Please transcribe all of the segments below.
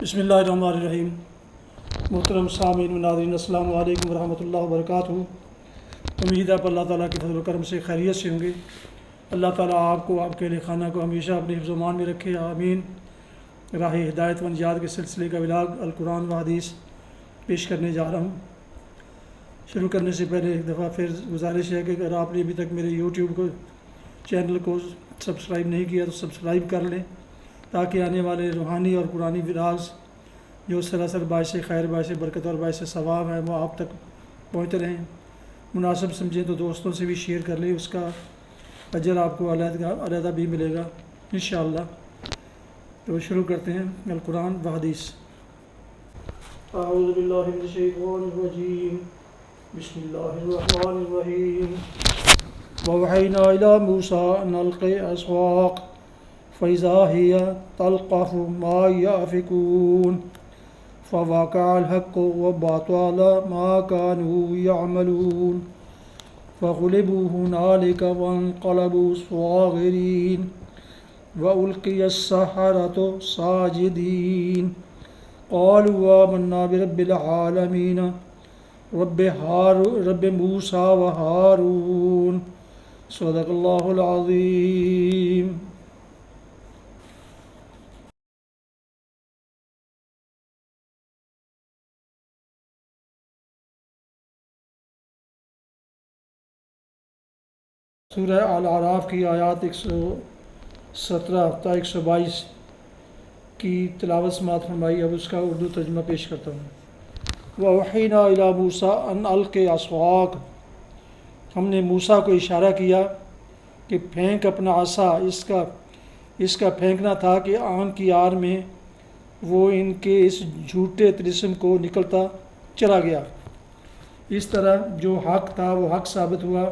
بسم اللہ الرحمن الرحیم۔ محترم سامعین و ناظرین، السلام علیکم ورحمۃ اللہ وبرکاتہ۔ امید ہے آپ اللہ تعالیٰ کے فضل و کرم سے خیریت سے ہوں گے۔ اللہ تعالیٰ آپ کو، آپ کے اہل خانہ کو ہمیشہ اپنے حفظ و امان میں رکھے، آمین۔ راہ ہدایت و نجات کے سلسلے کا ولاگ القرآن و حدیث پیش کرنے جا رہا ہوں۔ شروع کرنے سے پہلے ایک دفعہ پھر گزارش ہے کہ اگر آپ نے ابھی تک میرے یوٹیوب چینل کو سبسکرائب نہیں کیا تو سبسکرائب کر لیں، تاکہ آنے والے روحانی اور قرآنی ولاگز جو سراسر باعث خیر، باعث برکت اور باعث ثواب ہیں وہ آپ تک پہنچتے رہیں۔ مناسب سمجھیں تو دوستوں سے بھی شیئر کر لیں، اس کا اجر آپ کو علیحدہ بھی ملے گا انشاءاللہ۔ تو شروع کرتے ہیں القرآن و حدیث۔ اعوذ باللہ من الشیطان الرجیم، بسم اللہ الرحمن الرحیم۔ وَأَوْحَيْنَا إِلَىٰ مُوسَىٰ أَنْ أَلْقِ عَصَاكَ فَإِذَا هِيَ تَلْقَفُ مَا يَأْفِكُونَ فَوَقَعَ الْحَقُّ وَبَطَلَ مَا كَانُوا يَعْمَلُونَ فَغُلِبُوا هُنَالِكَ وَانقَلَبُوا صَاغِرِينَ وَأُلْقِيَ السَّحَرَةُ سَاجِدِينَ قَالُوا آمَنَّا بِرَبِّ الْعَالَمِينَ رب موسیٰ و ہارون۔ صدق اللہ العظیم۔ سورہ الاعراف کی آیات 117 تا 122 کی تلاوت سماعت فرمائی۔ اب اس کا اردو ترجمہ پیش کرتا ہوں۔ وَأَوْحَيْنَا إِلَىٰ مُوسَىٰ أَنْ أَلْقِ عَصَاكَ، ہم نے موسیٰ کو اشارہ کیا کہ پھینک اپنا عصا۔ اس کا پھینکنا تھا کہ آن کی آر میں وہ ان کے اس جھوٹے طلسم کو نکلتا چلا گیا۔ اس طرح جو حق تھا وہ حق ثابت ہوا،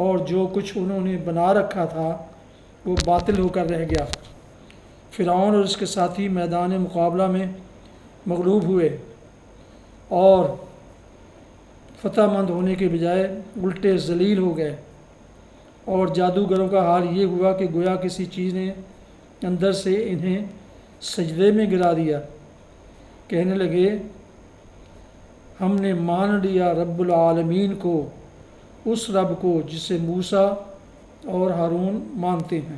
اور جو کچھ انہوں نے بنا رکھا تھا وہ باطل ہو کر رہ گیا۔ فرعون اور اس کے ساتھی میدان مقابلہ میں مغلوب ہوئے اور فتح مند ہونے کے بجائے الٹے ذلیل ہو گئے، اور جادوگروں کا حال یہ ہوا کہ گویا کسی چیز نے اندر سے انہیں سجدے میں گرا دیا۔ کہنے لگے، ہم نے مان لیا رب العالمین کو، اس رب کو جسے موسیٰ اور ہارون مانتے ہیں۔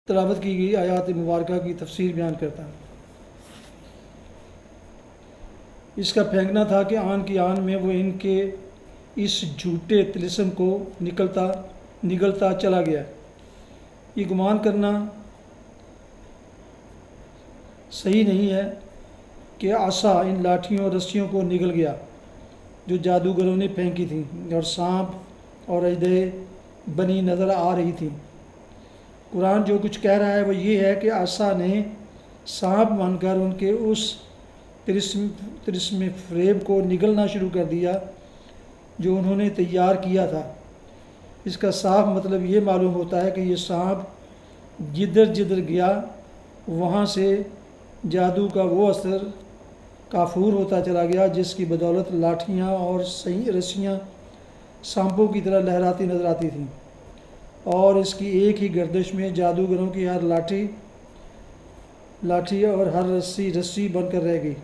تلاوت کی گئی آیات مبارکہ کی تفسیر بیان کرتا ہے۔ اس کا پھینکنا تھا کہ آن کی آن میں وہ ان کے اس جھوٹے طلسم کو نگلتا چلا گیا۔ یہ گمان کرنا صحیح نہیں ہے کہ عصا ان لاٹھیوں اور رسیوں کو نگل گیا جو جادوگروں نے پھینکی تھیں، اور سانپ اور اژدہے بنی نظر آ رہی تھیں۔ قرآن جو کچھ کہہ رہا ہے وہ یہ ہے کہ عصا نے سانپ بن کر ان کے اس طلسم فریب کو نگلنا شروع کر دیا جو انہوں نے تیار کیا تھا۔ اس کا صاف مطلب یہ معلوم ہوتا ہے کہ یہ سانپ جدھر جدھر گیا وہاں سے جادو کا وہ اثر کافور ہوتا چلا گیا، جس کی بدولت لاٹھیاں اور رسیاں سانپوں کی طرح لہراتی نظر آتی تھیں، اور اس کی ایک ہی گردش میں جادوگروں کی ہر لاٹھی اور ہر رسی بن کر رہ گئی۔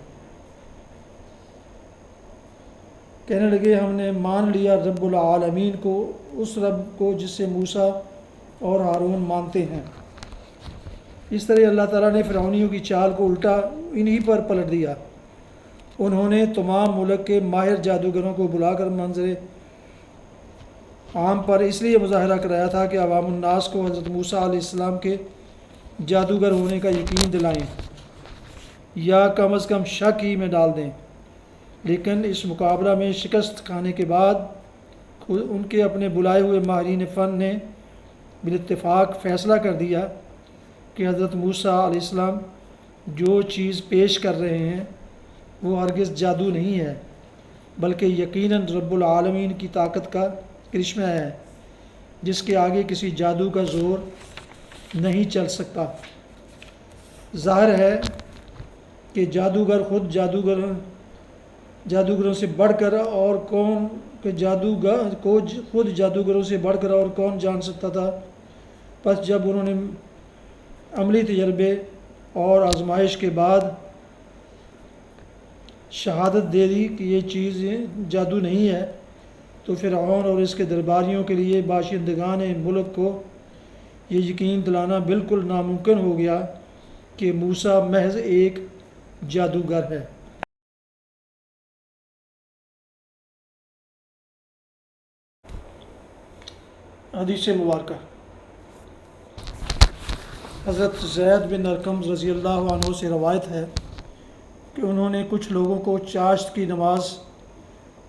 کہنے لگے، ہم نے مان لیا رب العالمین کو، اس رب کو جسے موسیٰ اور ہارون مانتے ہیں۔ اس طرح اللہ تعالیٰ نے فرعونیوں کی چال کو الٹا انہی پر پلٹ دیا۔ انہوں نے تمام ملک کے ماہر جادوگروں کو بلا کر منظر عام پر اس لیے مظاہرہ کرایا تھا کہ عوام الناس کو حضرت موسیٰ علیہ السلام کے جادوگر ہونے کا یقین دلائیں یا کم از کم شک ہی میں ڈال دیں۔ لیکن اس مقابلہ میں شکست کھانے کے بعد ان کے اپنے بلائے ہوئے ماہرین فن نے بالاتفاق فیصلہ کر دیا کہ حضرت موسیٰ علیہ السلام جو چیز پیش کر رہے ہیں وہ ہرگز جادو نہیں ہے، بلکہ یقیناً رب العالمین کی طاقت کا کرشمہ ہے، جس کے آگے کسی جادو کا زور نہیں چل سکتا۔ ظاہر ہے کہ جادوگر خود جادوگروں سے بڑھ کر اور خود جادوگروں سے بڑھ کر اور کون جان سکتا تھا پس جب انہوں نے عملی تجربے اور آزمائش کے بعد شہادت دے دی کہ یہ چیز جادو نہیں ہے، تو فرعون اور اس کے درباریوں کے لیے باشندگان ملک کو یہ یقین دلانا بالکل ناممکن ہو گیا کہ موسیٰ محض ایک جادوگر ہے۔ حدیث مبارکہ، حضرت زید بن ارقم رضی اللہ عنہ سے روایت ہے کہ انہوں نے کچھ لوگوں کو چاشت کی نماز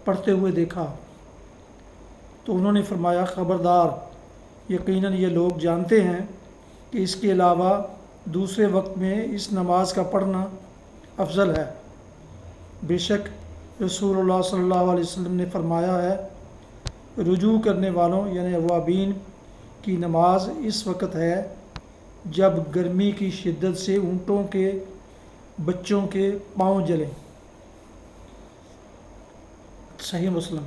پڑھتے ہوئے دیکھا، تو انہوں نے فرمایا خبردار، یقیناً یہ لوگ جانتے ہیں کہ اس کے علاوہ دوسرے وقت میں اس نماز کا پڑھنا افضل ہے۔ بے شک رسول اللہ صلی اللہ علیہ وسلم نے فرمایا ہے، رجوع کرنے والوں یعنی اوابین کی نماز اس وقت ہے جب گرمی کی شدت سے اونٹوں کے بچوں کے پاؤں جلیں۔ صحیح مسلم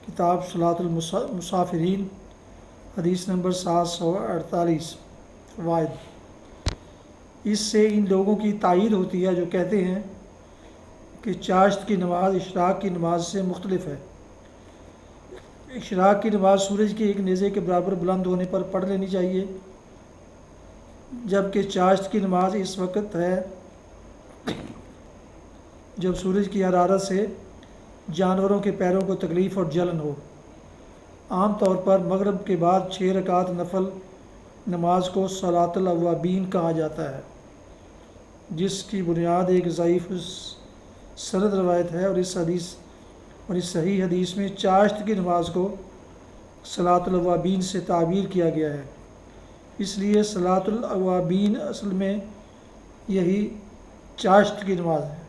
کتاب صلاۃ المسافرین، حدیث نمبر 748۔ فوائد، اس سے ان لوگوں کی تائید ہوتی ہے جو کہتے ہیں کہ چاشت کی نماز اشراق کی نماز سے مختلف ہے۔ اشراق کی نماز سورج کے ایک نیزے کے برابر بلند ہونے پر پڑھ لینی چاہیے، جبکہ چاشت کی نماز اس وقت ہے جب سورج کی حرارت سے جانوروں کے پیروں کو تکلیف اور جلن ہو۔ عام طور پر مغرب کے بعد 6 رکعت نفل نماز کو صلاۃ الاوابین کہا جاتا ہے، جس کی بنیاد ایک ضعیف سند روایت ہے، اور اس صحیح حدیث میں چاشت کی نماز کو صلاۃ الاوابین سے تعبیر کیا گیا ہے، اس لیے صلاۃ الاوابین اصل میں یہی چاشت کی نماز ہے۔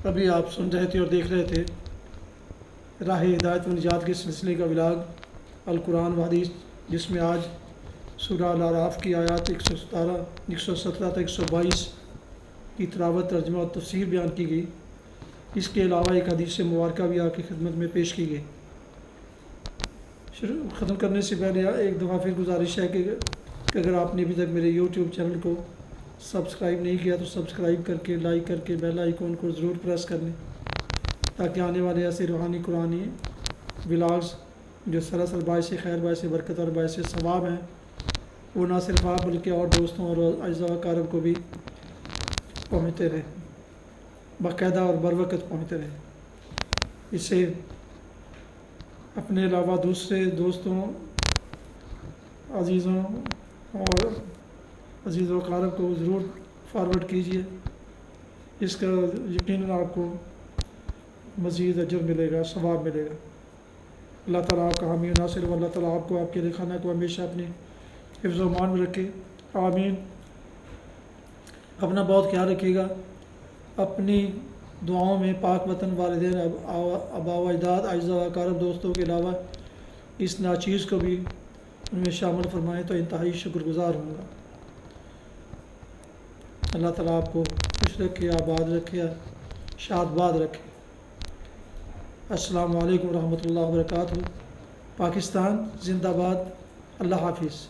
ابھی آپ سن رہے تھے اور دیکھ رہے تھے راہ ہدایت و نجات کے سلسلے کا ولاگ القرآن و حدیث، جس میں آج سورہ الاعراف کی آیات 117 تا 122 کی تلاوت، ترجمہ اور تفسیر بیان کی گئی۔ اس کے علاوہ ایک حدیث مبارکہ بھی آپ کی خدمت میں پیش کی گئی۔ ختم کرنے سے پہلے ایک دفعہ پھر گزارش ہے کہ اگر آپ نے ابھی تک میرے یوٹیوب چینل کو سبسکرائب نہیں کیا تو سبسکرائب کر کے، لائک کر کے، بیل آئیکن کو ضرور پریس کر لیں، تاکہ آنے والے ایسے روحانی قرآنی ولاگز جو سراسر باعث خیر، باعث برکت اور باعث ثواب ہیں، وہ نہ صرف آپ بلکہ اور دوستوں اور اعزاء و اقارب کو بھی پہنچتے رہیں، باقاعدہ اور بروقت پہنچتے رہیں۔ اس سے اپنے علاوہ دوسرے دوستوں، عزیزوں اور عزیز و اقارب کو ضرور فارورڈ کیجیے، اس کا یقیناً آپ کو مزید اجر ملے گا، ثواب ملے گا۔ اللہ تعالیٰ آپ کا حامی و ناصر، اللہ تعالیٰ آپ کو، آپ کے خانہ کو ہمیشہ اپنے حفظ و امان میں رکھے، آمین۔ اپنا بہت خیال رکھیے گا، اپنی دعاؤں میں پاک وطن، والدین، آباء و اجداد، اعزاء و اقارب، دوستوں کے علاوہ اس ناچیز کو بھی ان میں شامل فرمائیں تو انتہائی شکر گزار ہوں گا۔ اللہ تعالیٰ آپ کو خوش رکھے، آباد رکھے، شاد باد رکھے۔ السلام علیکم ورحمۃ اللہ وبرکاتہ۔ پاکستان زندہ باد۔ اللہ حافظ۔